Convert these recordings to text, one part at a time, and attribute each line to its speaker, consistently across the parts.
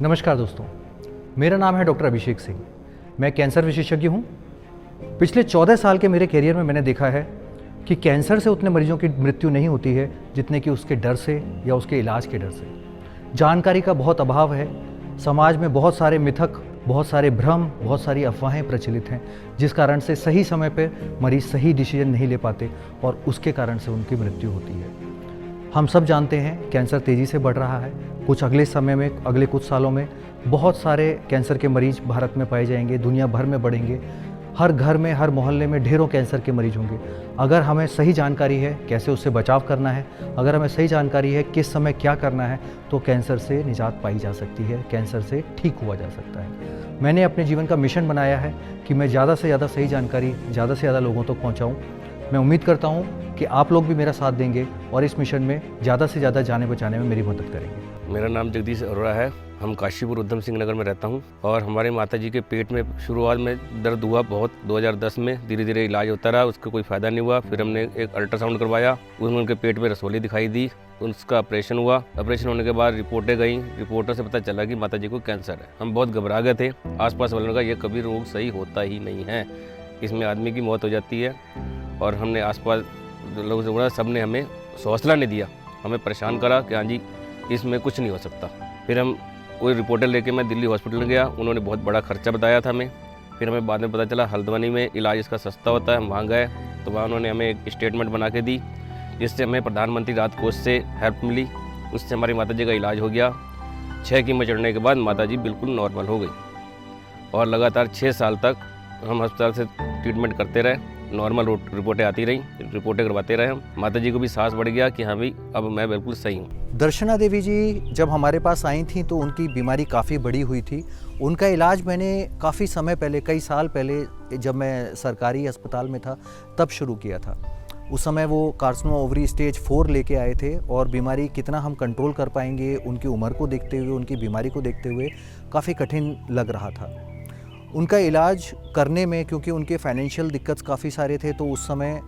Speaker 1: नमस्कार दोस्तों, मेरा नाम है डॉक्टर अभिषेक सिंह। मैं कैंसर विशेषज्ञ हूँ। पिछले 14 साल के मेरे करियर में मैंने देखा है कि कैंसर से उतने मरीजों की मृत्यु नहीं होती है जितने कि उसके डर से या उसके इलाज के डर से। जानकारी का बहुत अभाव है। समाज में बहुत सारे मिथक, बहुत सारे भ्रम, बहुत सारी अफवाहें प्रचलित हैं, जिस कारण से सही समय पर मरीज सही डिसीजन नहीं ले पाते और उसके कारण से उनकी मृत्यु होती है। हम सब जानते हैं कैंसर तेज़ी से बढ़ रहा है। कुछ अगले समय में, अगले कुछ सालों में बहुत सारे कैंसर के मरीज भारत में पाए जाएंगे, दुनिया भर में बढ़ेंगे। हर घर में, हर मोहल्ले में ढेरों कैंसर के मरीज होंगे। अगर हमें सही जानकारी है कैसे उससे बचाव करना है, अगर हमें सही जानकारी है किस समय क्या करना है, तो कैंसर से निजात पाई जा सकती है, कैंसर से ठीक हुआ जा सकता है। मैंने अपने जीवन का मिशन बनाया है कि मैं ज़्यादा से ज़्यादा सही जानकारी ज़्यादा से ज़्यादा लोगों तक पहुँचाऊँ। मैं उम्मीद करता हूँ कि आप लोग भी मेरा साथ देंगे और इस मिशन में ज़्यादा से ज़्यादा जाने बचाने में मेरी मदद करेंगे।
Speaker 2: मेरा नाम जगदीश अरोड़ा है। हम काशीपुर उधम सिंह नगर में रहता हूँ और हमारे माताजी के पेट में शुरुआत में दर्द हुआ बहुत। 2010 में धीरे धीरे इलाज होता रहा, उसका कोई फ़ायदा नहीं हुआ। फिर हमने एक अल्ट्रासाउंड करवाया, उसमें उनके पेट में रसौली दिखाई दी, उसका ऑपरेशन हुआ। ऑपरेशन होने के बाद रिपोर्टें गई, रिपोर्टों से पता चला कि माताजी को कैंसर है। हम बहुत घबरा गए थे। आसपास वालों का ये कभी रोग सही होता ही नहीं है, इसमें आदमी की मौत हो जाती है। और हमने आसपास लोगों से बोला, सब ने हमें हौसला नहीं दिया, हमें परेशान करा कि हाँ जी इसमें कुछ नहीं हो सकता। फिर हम कोई रिपोर्टर लेके मैं दिल्ली हॉस्पिटल में गया, उन्होंने बहुत बड़ा खर्चा बताया था हमें। फिर हमें बाद में पता चला हल्द्वानी में इलाज इसका सस्ता होता है। हम वहाँ गए तो वहाँ उन्होंने हमें एक स्टेटमेंट बना के दी, जिससे हमें प्रधानमंत्री राहत कोष से हेल्प मिली। उससे हमारी माताजी का इलाज हो गया। 6 कीमो चढ़ने के बाद माताजी बिल्कुल नॉर्मल हो गई और लगातार 6 साल तक हम अस्पताल से ट्रीटमेंट करते रहे। नॉर्मल रिपोर्टें आती रहीं, रिपोर्टें करवाते रहे हम। माताजी को भी साहस बढ़ गया कि हाँ भाई अब मैं बिल्कुल सही हूँ।
Speaker 1: दर्शना देवी जी जब हमारे पास आई थी तो उनकी बीमारी काफ़ी बड़ी हुई थी। उनका इलाज मैंने काफ़ी समय पहले, कई साल पहले जब मैं सरकारी अस्पताल में था तब शुरू किया था। उस समय वो कार्सिनोमा ओवरी स्टेज 4 लेके आए थे और बीमारी कितना हम कंट्रोल कर पाएंगे, उनकी उम्र को देखते हुए, उनकी बीमारी को देखते हुए काफ़ी कठिन लग रहा था उनका इलाज करने में, क्योंकि उनके फाइनेंशियल दिक्कत काफ़ी सारे थे। तो उस समय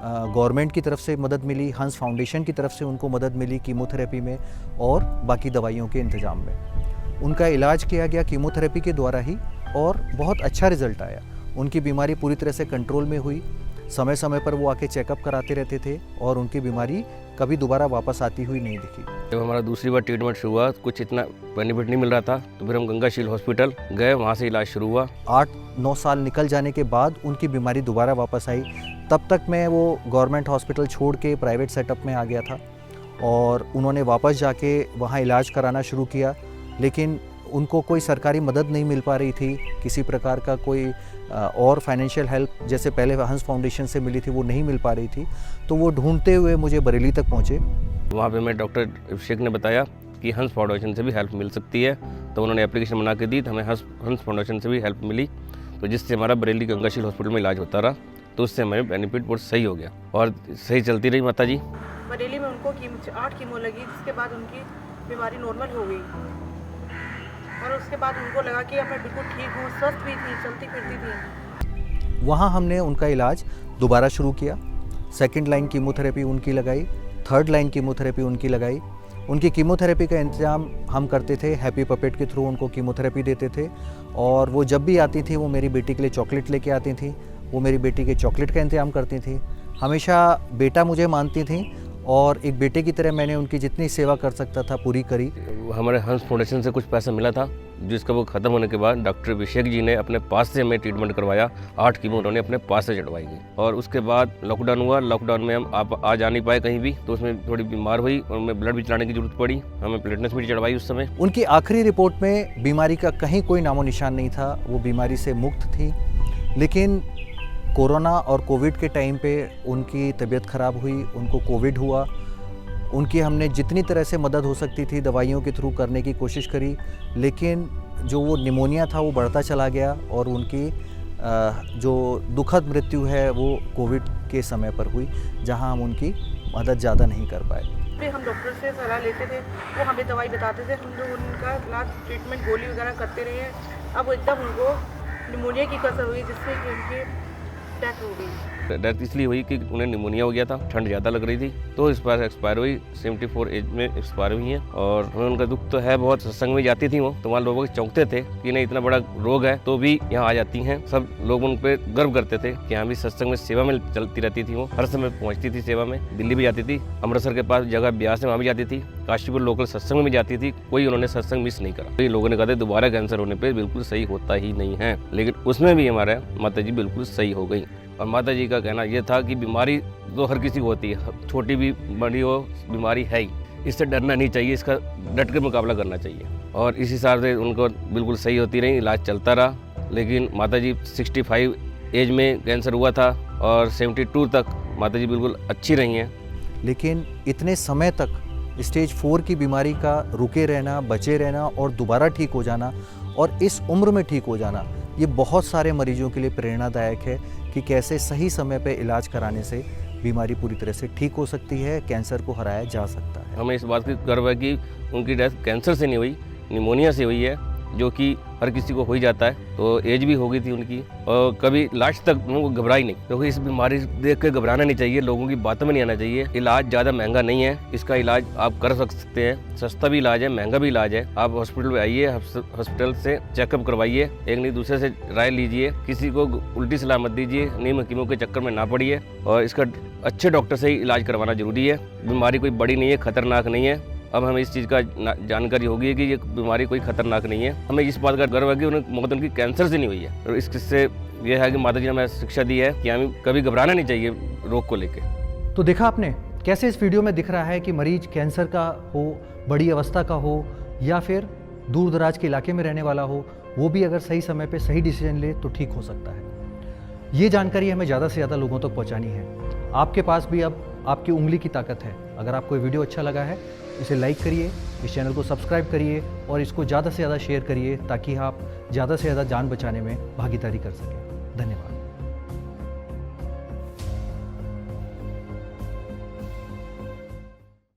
Speaker 1: गवर्नमेंट की तरफ से मदद मिली, हंस फाउंडेशन की तरफ से उनको मदद मिली कीमोथेरेपी में और बाकी दवाइयों के इंतज़ाम में। उनका इलाज किया गया कीमोथेरेपी के द्वारा ही और बहुत अच्छा रिजल्ट आया। उनकी बीमारी पूरी तरह से कंट्रोल में हुई। समय समय पर वो आके चेकअप कराते रहते थे और उनकी बीमारी कभी दोबारा वापस आती हुई नहीं दिखी।
Speaker 2: जब हमारा दूसरी बार ट्रीटमेंट शुरू हुआ, कुछ इतना बेनिफिट नहीं मिल रहा था, तो फिर हम गंगाशील हॉस्पिटल गए, वहाँ से इलाज शुरू हुआ।
Speaker 1: 8-9 साल निकल जाने के बाद उनकी बीमारी दोबारा वापस आई। तब तक मैं वो गवर्नमेंट हॉस्पिटल छोड़ के प्राइवेट सेटअप में आ गया था और उन्होंने वापस जाके वहाँ इलाज कराना शुरू किया। लेकिन उनको कोई सरकारी मदद नहीं मिल पा रही थी, किसी प्रकार का कोई और फाइनेंशियल हेल्प जैसे पहले हंस फाउंडेशन से मिली थी वो नहीं मिल पा रही थी। तो वो ढूंढते हुए मुझे बरेली तक पहुँचे।
Speaker 2: वहाँ पे मैं डॉक्टर अभिषेक ने बताया कि हंस फाउंडेशन से भी हेल्प मिल सकती है, तो उन्होंने एप्लीकेशन बना के दी, तो हमें हंस फाउंडेशन से भी हेल्प मिली। तो जिससे हमारा बरेली गंगाशील हॉस्पिटल में इलाज होता रहा, तो उससे हमें बेनिफिट बहुत सही हो गया और सही चलती रही माता जी।
Speaker 3: बरेली में उनको 8 कीमो लगी, जिसके बाद उनकी बीमारी नॉर्मल हो गई और उसके बाद उनको लगा कि अब मैं बिल्कुल ठीक हूँ, स्वस्थ भी थी, चलती फिरती थी।
Speaker 1: वहाँ हमने उनका इलाज दोबारा शुरू किया। 2nd लाइन कीमोथेरेपी उनकी लगाई, 3rd लाइन कीमोथेरेपी उनकी लगाई। उनकी कीमोथेरेपी का इंतजाम हम करते थे, हैप्पी पपेट के थ्रू उनको कीमोथेरेपी देते थे। और वो जब भी आती थी वो मेरी बेटी के लिए चॉकलेट लेके आती थी, वो मेरी बेटी के चॉकलेट का इंतजाम करती थी। हमेशा बेटा मुझे मानती थी और एक बेटे की तरह मैंने उनकी जितनी सेवा कर सकता था पूरी करी।
Speaker 2: हमारे हंस फाउंडेशन से कुछ पैसा मिला था, जिसका वो ख़त्म होने के बाद डॉक्टर अभिषेक जी ने अपने पास से हमें ट्रीटमेंट करवाया। 8 कीमो उन्होंने अपने पास से चढ़वाई गई और उसके बाद लॉकडाउन हुआ। लॉकडाउन में हम आ जा नहीं पाए कहीं भी, तो उसमें थोड़ी बीमार हुई और हमें ब्लड भी चढ़ाने की जरूरत पड़ी। हमें प्लेटलेट्स भी चढ़वाई उस समय।
Speaker 1: उनकी आखिरी रिपोर्ट में बीमारी का कहीं कोई नामो निशान नहीं था, वो बीमारी से मुक्त थी। लेकिन कोरोना और कोविड के टाइम पे उनकी तबीयत ख़राब हुई, उनको कोविड हुआ। उनकी हमने जितनी तरह से मदद हो सकती थी दवाइयों के थ्रू करने की कोशिश करी, लेकिन जो वो निमोनिया था वो बढ़ता चला गया और उनकी जो दुखद मृत्यु है वो कोविड के समय पर हुई, जहां हम उनकी मदद ज़्यादा नहीं कर पाए।
Speaker 3: हम डॉक्टर से सलाह लेते थे, वो हमें दवाई बताते थे, हम लोग उनका इलाज, ट्रीटमेंट, गोली वगैरह करते रहे हैं। अब एकदम उनको निमोनिया की कसर हुई, जिससे कि उनकी डेथ हो गई।
Speaker 2: डेथ इसलिए हुई कि उन्हें निमोनिया हो गया था, ठंड ज़्यादा लग रही थी, तो इस बार एक्सपायर हुई। 74 एज में एक्सपायर हुई हैं। और हमें उनका दुख तो है बहुत। सत्संग में जाती थी वो, तो वहाँ लोग चौंकते थे कि नहीं इतना बड़ा रोग है तो भी यहाँ आ जाती हैं। सब लोग उन पर गर्व करते थे कि यहाँ भी सत्संग में सेवा में चलती रहती थी। वो हर समय पहुँचती थी सेवा में। दिल्ली भी जाती थी, अमृतसर के पास जगह ब्यास है वहाँ भी जाती थी, काशीपुर लोकल सत्संग में जाती थी। कोई उन्होंने सत्संग मिस नहीं करा। कई लोगों ने कहा था दोबारा कैंसर होने पे बिल्कुल सही होता ही नहीं है, लेकिन उसमें भी हमारा माता जी बिल्कुल सही हो गई। और माता जी का कहना यह था कि बीमारी तो हर किसी को होती है, छोटी भी बड़ी हो बीमारी है ही, इससे डरना नहीं चाहिए, इसका डट के मुकाबला करना चाहिए। और इस हिसाब से उनको बिल्कुल सही होती रही, इलाज चलता रहा। लेकिन माता जी 65 एज में कैंसर हुआ था और 72 तक माता जी बिल्कुल अच्छी रही हैं।
Speaker 1: लेकिन इतने समय तक स्टेज 4 की बीमारी का रुके रहना, बचे रहना और दोबारा ठीक हो जाना और इस उम्र में ठीक हो जाना, ये बहुत सारे मरीजों के लिए प्रेरणादायक है कि कैसे सही समय पे इलाज कराने से बीमारी पूरी तरह से ठीक हो सकती है, कैंसर को हराया जा सकता है।
Speaker 2: हमें इस बात की गर्व है कि उनकी डेथ कैंसर से नहीं हुई, निमोनिया से हुई है, जो कि हर किसी को हो ही जाता है। तो एज भी हो गई थी उनकी और कभी लास्ट तक उनको घबराई नहीं, क्योंकि इस बीमारी देख के घबराना नहीं चाहिए, लोगों की बातों में नहीं आना चाहिए। इलाज ज़्यादा महंगा नहीं है, इसका इलाज आप कर सकते हैं, सस्ता भी इलाज है, महंगा भी इलाज है। आप हॉस्पिटल में आइए, हॉस्पिटल से चेकअप करवाइए, एक नहीं दूसरे से राय लीजिए, किसी को उल्टी सलाह मत दीजिए, नीम हकीमों के चक्कर में ना पड़िए और इसका अच्छे डॉक्टर से ही इलाज करवाना जरूरी है। बीमारी कोई बड़ी नहीं है, खतरनाक नहीं है। अब हमें इस चीज़ का जानकारी होगी कि ये बीमारी कोई खतरनाक नहीं है। हमें इस बात का गर्व है कि उन्हें मौत उनकी कैंसर से नहीं हुई है। और इस किस्से ये है कि माता जी ने हमें शिक्षा दी है कि हमें कभी घबराना नहीं चाहिए रोग को लेके।
Speaker 1: तो देखा आपने कैसे इस वीडियो में दिख रहा है कि मरीज कैंसर का हो, बड़ी अवस्था का हो या फिर दूर दराज के इलाके में रहने वाला हो, वो भी अगर सही समय पे सही डिसीजन ले तो ठीक हो सकता है। ये जानकारी हमें ज़्यादा से ज़्यादा लोगों तक पहुँचानी है। आपके पास भी अब आपकी उंगली की ताकत है। अगर आपको ये वीडियो अच्छा लगा है इसे लाइक करिए, इस चैनल को सब्सक्राइब करिए और इसको ज़्यादा से ज़्यादा शेयर करिए ताकि आप ज़्यादा से ज़्यादा जान बचाने में भागीदारी कर सकें। धन्यवाद।